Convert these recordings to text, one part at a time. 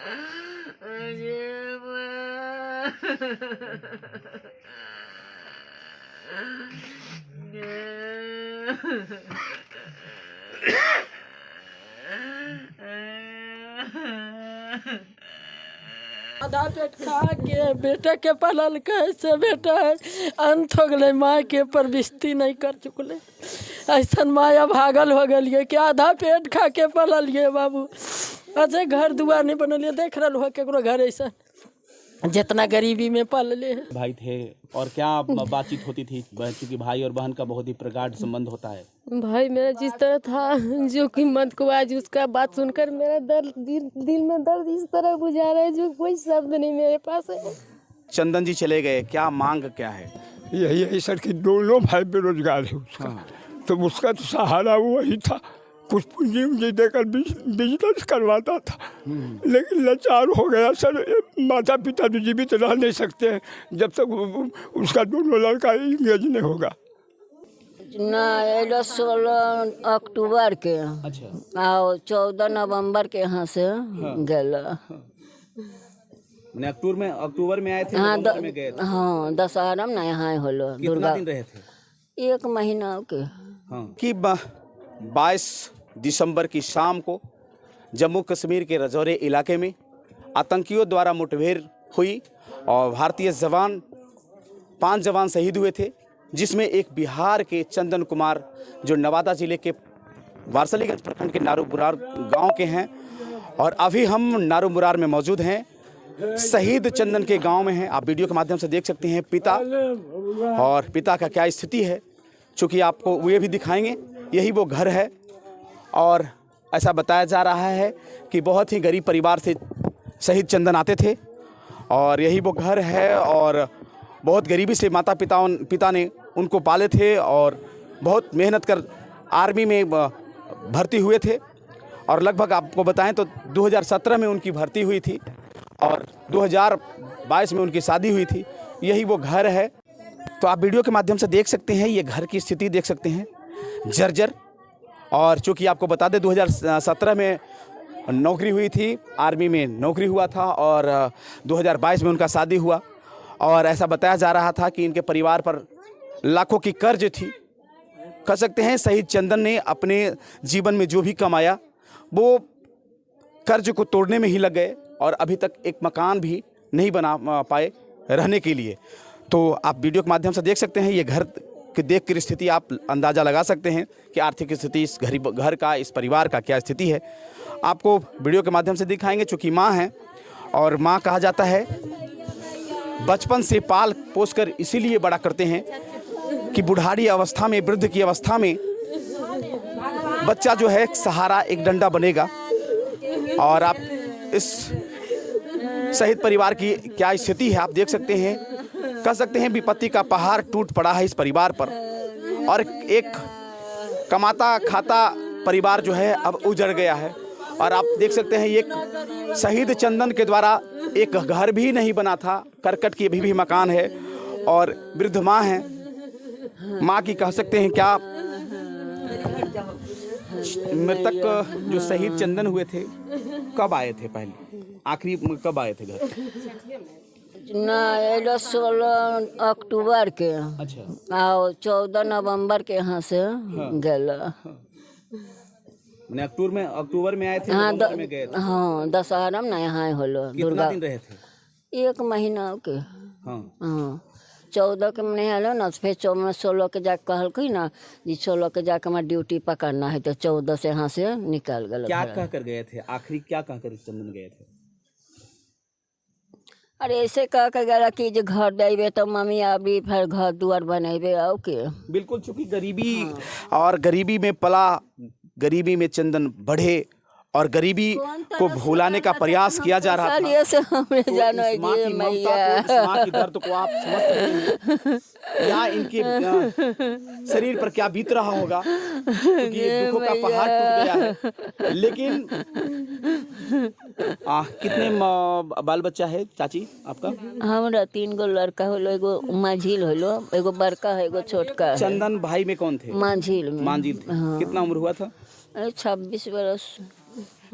आधा पेट खा के बेटे के पलल कैसे बेटा अंत हो गए, माँ के पर बिस्ती नहीं कर चुकले। ऐसा माया भागल हो गलिए कि आधा पेट खा के पललिए बाबू। अजय घर दुआर नहीं बनलिए, देख रहा हो केकरो घर ऐसा जितना गरीबी में पल ले। भाई थे और क्या बातचीत होती थी, क्योंकि भाई और बहन का बहुत ही प्रगाढ़ संबंध होता है। भाई मेरा जिस तरह था, जो कि मत को आज उसका बात सुनकर मेरा दर्द दिल में दर्द इस तरह बुझा रहा है जो कोई शब्द नहीं मेरे पास है। चंदन जी चले गए, क्या मांग क्या है? यही सर कि दोनों भाई बेरोजगार है उसका। हाँ। तो उसका तो सहारा वही था, कुछ पूंजी देकर बिजनेस करवाता था, लेकिन लाचार हो गया सर। माता पिता तो जीवित रह नहीं सकते हैं जब तक उसका दोनों लड़का इंगेज नहीं होगा। ना 16 अक्टूबर के, अच्छा, और 14 नवंबर के यहाँ से गए। मैंने अक्टूबर में आए थे, हाँ, में गए थे। हाँ, दशहरा में यहाँ होलो। कितना दिन रहे थे? 1 महीना के। हाँ। कि 22 दिसंबर की शाम को जम्मू कश्मीर के रजौरी इलाके में आतंकियों द्वारा मुठभेड़ हुई और भारतीय जवान 5 जवान शहीद हुए थे, जिसमें एक बिहार के चंदन कुमार जो नवादा जिले के वारसलीगंज प्रखंड के नारूमुरार गांव के हैं। और अभी हम नारूमुरार में मौजूद हैं, शहीद चंदन के गांव में हैं। आप वीडियो के माध्यम से देख सकते हैं पिता, और पिता का क्या स्थिति है, चूँकि आपको वे भी दिखाएंगे। यही वो घर है और ऐसा बताया जा रहा है कि बहुत ही गरीब परिवार से शहीद चंदन आते थे और यही वो घर है। और बहुत गरीबी से पिता ने उनको पाले थे और बहुत मेहनत कर आर्मी में भर्ती हुए थे। और लगभग आपको बताएं तो 2017 में उनकी भर्ती हुई थी और 2022 में उनकी शादी हुई थी। यही वो घर है। तो आप वीडियो के माध्यम से देख सकते हैं, ये घर की स्थिति देख सकते हैं, जर्जर। और चूँकि आपको बता दें 2017 में नौकरी हुई थी, आर्मी में नौकरी हुआ था और 2022 में उनका शादी हुआ। और ऐसा बताया जा रहा था कि इनके परिवार पर लाखों की कर्ज थी। कह सकते हैं शहीद चंदन ने अपने जीवन में जो भी कमाया वो कर्ज को तोड़ने में ही लग गए और अभी तक एक मकान भी नहीं बना पाए रहने के लिए। तो आप वीडियो के माध्यम से देख सकते हैं, ये घर कि देख कर स्थिति आप अंदाज़ा लगा सकते हैं कि आर्थिक स्थिति इस घर का, इस परिवार का क्या स्थिति है। आपको वीडियो के माध्यम से दिखाएंगे। चूँकि माँ हैं और माँ कहा जाता है बचपन से पाल पोस कर इसीलिए बड़ा करते हैं कि बुढ़ारी अवस्था में, वृद्ध की अवस्था में बच्चा जो है एक सहारा, एक डंडा बनेगा। और आप इस शहीद परिवार की क्या स्थिति है आप देख सकते हैं। कह सकते हैं विपत्ति का पहाड़ टूट पड़ा है इस परिवार पर और एक कमाता खाता परिवार जो है अब उजड़ गया है। और आप देख सकते हैं एक शहीद चंदन के द्वारा एक घर भी नहीं बना था, करकट की भी मकान है और वृद्ध माँ है। माँ की कह सकते हैं क्या, मृतक जो शहीद चंदन हुए थे कब आए थे, पहले आखिरी कब आए थे घर? ना 16 अक्टूबर के, अच्छा, और 14 नवंबर के यहाँ से गए। मैंने अक्टूबर में आए थे, हाँ, नवंबर में गए थे। हाँ, दशहरा में यहाँ होलो। कितना दिन रहे थे? 1 महीना के। हाँ, 14 के मैंने आलो ना, फिर 16 के जाके कहल ना जी 16 के जाके हमारा ड्यूटी पकड़ना है, तो 14 से यहाँ से निकल गए। क्या कह कर गए थे आखिरी, क्या कह कर चंदन गए थे? अरे ऐसे कह के गया कि जो घर देवे तो मम्मी अभी फिर घर दुआर बनेबे आओ के। बिल्कुल, चूंकि गरीबी और गरीबी में पला, गरीबी में चंदन बढ़े और गरीबी को भुलाने का प्रयास किया जा रहा था। से हमें तो जानो इस माँ की ममता को, इस माँ की दर्द को आप समझ सकते हैं। यहाँ इनके शरीर पर क्या बीत रहा होगा, क्योंकि ये दुखों का पहाड़ टूट गया है। लेकिन कितने बाल बच्चा है चाची आपका? हमारा 3 गो लड़का होलो, एगो माझिल होलो, एगो बड़का है, एगो छोटका है। चंदन भाई में कौन थे? माझिल में। मांझिल थे। कितना उम्र हुआ था? 26 बरस।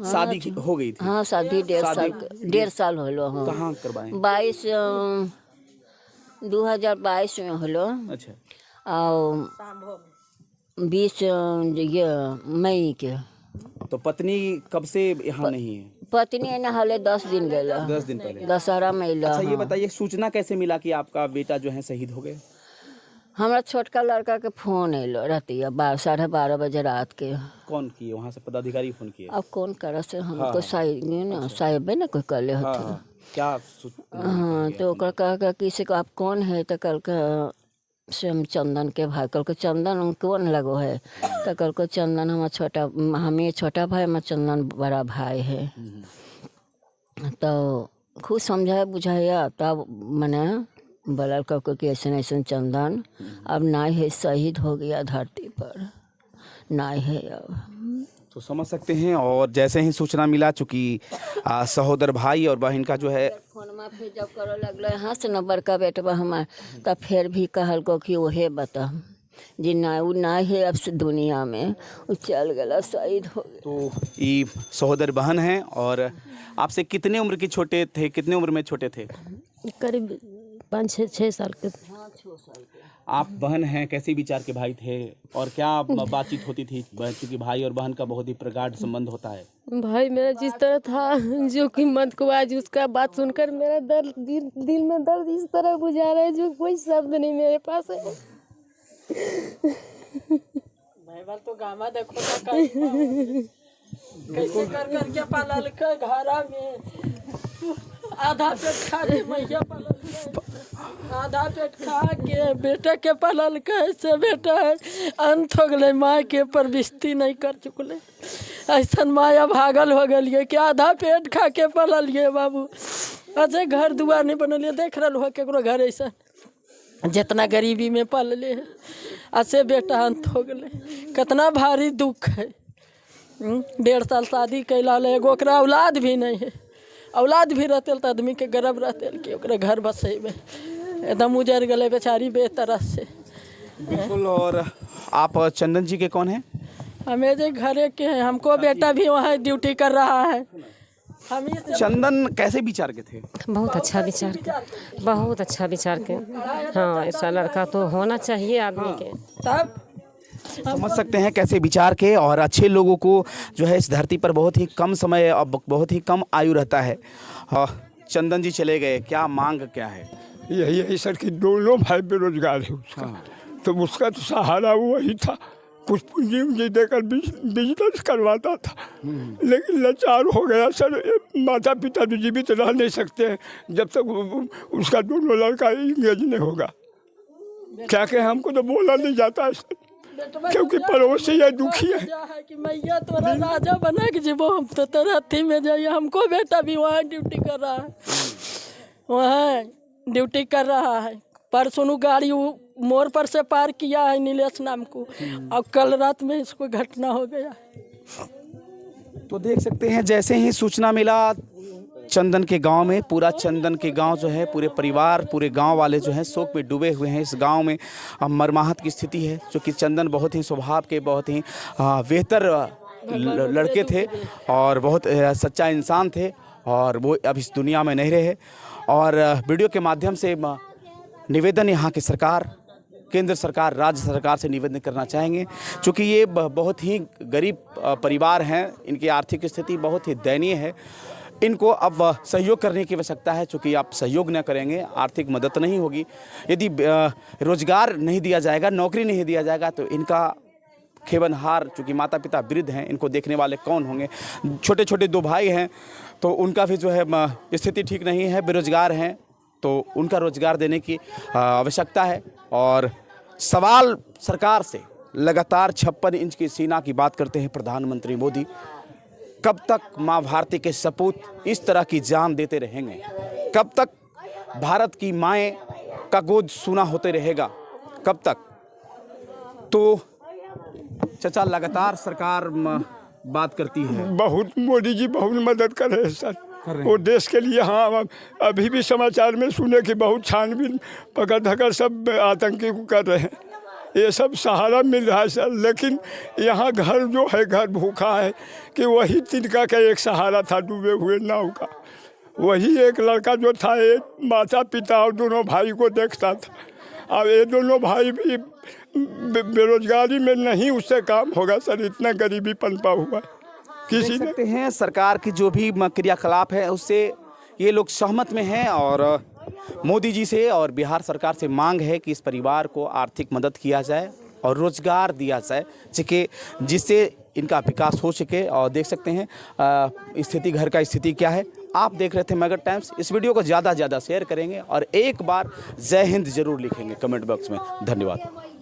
शादी हो गई थी? हाँ शादी 1.5 साल होलो। हाँ कहाँ करवाए? 2022 में होलो। अच्छा। और 20 ये मई के। तो पत्नी कब से यहाँ नहीं है? पत्नी ने हाले 10 दिन गेला। 10 दिन पहले। दशहरा में अइला। अच्छा ये बताइए, सूचना कैसे मिला कि आपका बेटा जो है शहीद हो गए? हमारा छोटका लड़का के फोन अलो रातिया 12:30 बजे रात के। कौन किए वहाँ से? पदाधिकारी फोन किए? अब कौन करे से हमको साहिबे ना कोई कले होते। क्या हाँ तो ओकरा कहा किसी को आप कौन है तो कल का से हम चंदन के भाई। कल को चंदन कौन लगो है तो कल को चंदन हमारा हमें छोटा भाई, हमारा चंदन बड़ा भाई है। तो खूब समझाया बुझाया तब मैंने बोला कि ऐसे ऐसे चंदन अब ना है, शहीद हो गया धरती पर, ना है अब। तो समझ सकते हैं। और जैसे ही सूचना मिला, चूँकि सहोदर भाई और बहन का जो है फोनमा फिर जब करो लगल हाँ से न बड़का बेटवा हमार, तब फिर भी कहल को कि वहे बता जी ना वो ना है अब से दुनिया में, वो चल गया शहीद हो गया। तो ये सहोदर बहन हैं। और आपसे कितने उम्र के छोटे थे? कितने उम्र में छोटे थे? करीब 5-6 साल के। हाँ 6 साल के। आप बहन हैं, कैसे विचार के भाई थे और क्या बातचीत होती थी? क्योंकि भाई और बहन का बहुत ही प्रगाढ़ संबंध होता है। भाई मेरा जिस तरह था जो कि मत को आज उसका बात सुनकर मेरा दर्द दिल में दर्द इस तरह बुझा रहा है जो कोई शब्द नहीं मेरे पास है। तो गामा देखो कैसे कर के पालल के घरा में, आधा पेट खा के मैया पालल के, आधा पेट खा के बेटे के पालल के से बेटा अंत हो गए, माँ के परविष्टि नहीं कर चुकले। ऐसा माया भागल हो गलिए कि आधा पेट खा के पाललिए बाबू। अच्छा घर दुआर नहीं बनलिए, देख रहा हो केकरो घर ऐसा जितना गरीबी में पालले है, ऐसे बेटा अंत हो गए। कितना भारी दुख है। 1.5 साल शादी कैला एगो ओकरा औलाद भी नहीं है। औलाद भी रहते तो आदमी के गर्व रहते कि ओकरा घर बसेबे, एकदम उजर गए बेचारी बेतरह से। बिल्कुल। और आप चंदन जी के कौन हैं? हमें जो घरे के हैं, हमको बेटा भी वहाँ ड्यूटी कर रहा है। हम चंदन कैसे विचार के थे? बहुत अच्छा विचार के, बहुत अच्छा विचार के। हाँ ऐसा लड़का तो होना चाहिए आदमी के। तब समझ सकते हैं कैसे विचार के। और अच्छे लोगों को जो है इस धरती पर बहुत ही कम समय और बहुत ही कम आयु रहता है। चंदन जी चले गए, क्या मांग क्या है? यही सर कि दोनों भाई बेरोजगार है उसका। तो उसका तो सहारा वही था, कुछ पूंजी उंजी देकर बिजनेस करवाता था। लेकिन लाचार हो गया सर। माता पिता तो जीवित रह नहीं सकते हैं जब तक उसका दोनों लड़का इंगेज नहीं होगा। क्या कहें, हमको तो बोला नहीं जाता है सर, क्योंकि पड़ोसी ये दुखी है कि मैया तोरा राजा बना के जीवो, हम तो तेरा अथी में जाइए। हमको बेटा भी वहाँ ड्यूटी कर रहा है, वहाँ ड्यूटी कर रहा है। परसों गाड़ी मोड़ पर से पार किया है नीलेश नाम को, और कल रात में इसको घटना हो गया। तो देख सकते हैं जैसे ही सूचना मिला चंदन के गांव में, पूरा चंदन के गांव जो है, पूरे परिवार पूरे गांव वाले जो हैं शोक में डूबे हुए हैं। इस गांव में मरमाहत की स्थिति है, क्योंकि चंदन बहुत ही स्वभाव के, बहुत ही बेहतर लड़के थे और बहुत सच्चा इंसान थे, और वो अब इस दुनिया में नहीं रहे। और वीडियो के माध्यम से निवेदन यहाँ की सरकार, केंद्र सरकार, राज्य सरकार से निवेदन करना चाहेंगे, क्योंकि ये बहुत ही गरीब परिवार हैं, इनकी आर्थिक स्थिति बहुत ही दयनीय है। इनको अब सहयोग करने की आवश्यकता है, क्योंकि आप सहयोग न करेंगे आर्थिक मदद नहीं होगी। यदि रोजगार नहीं दिया जाएगा, नौकरी नहीं दिया जाएगा, तो इनका खेवनहार, चूँकि माता पिता वृद्ध हैं, इनको देखने वाले कौन होंगे? छोटे छोटे 2 भाई हैं, तो उनका भी जो है स्थिति ठीक नहीं है, बेरोजगार हैं, तो उनका रोजगार देने की आवश्यकता है। और सवाल सरकार से लगातार 56 इंच की सीना की बात करते हैं प्रधानमंत्री मोदी। कब तक माँ भारती के सपूत इस तरह की जान देते रहेंगे? कब तक भारत की माएँ का गोद सूना होते रहेगा? कब तक? तो चाचा लगातार सरकार बात करती है, बहुत मोदी जी बहुत मदद कर रहे हैं सर, वो देश के लिए। हाँ अभी भी समाचार में सुने कि बहुत छानबीन पकड़ धकड़ सब आतंकी को कर रहे हैं। ये सब सहारा मिल रहा है सर। लेकिन यहाँ घर जो है, घर भूखा है कि वही तिनका का एक सहारा था डूबे हुए नाव का। वही एक लड़का जो था, एक माता पिता और दोनों भाई को देखता था। अब ये दोनों भाई भी बेरोजगारी में नहीं, उससे काम होगा सर। इतना गरीबी पनपा हुआ है। देख सकते हैं सरकार की जो भी क्रियाकलाप है उससे ये लोग सहमत में हैं और मोदी जी से और बिहार सरकार से मांग है कि इस परिवार को आर्थिक मदद किया जाए और रोजगार दिया जाए जिससे इनका विकास हो सके। और देख सकते हैं स्थिति, घर का स्थिति क्या है। आप देख रहे थे मगध टाइम्स। इस वीडियो को ज़्यादा से ज़्यादा शेयर करेंगे और एक बार जय हिंद जरूर लिखेंगे कमेंट बॉक्स में। धन्यवाद।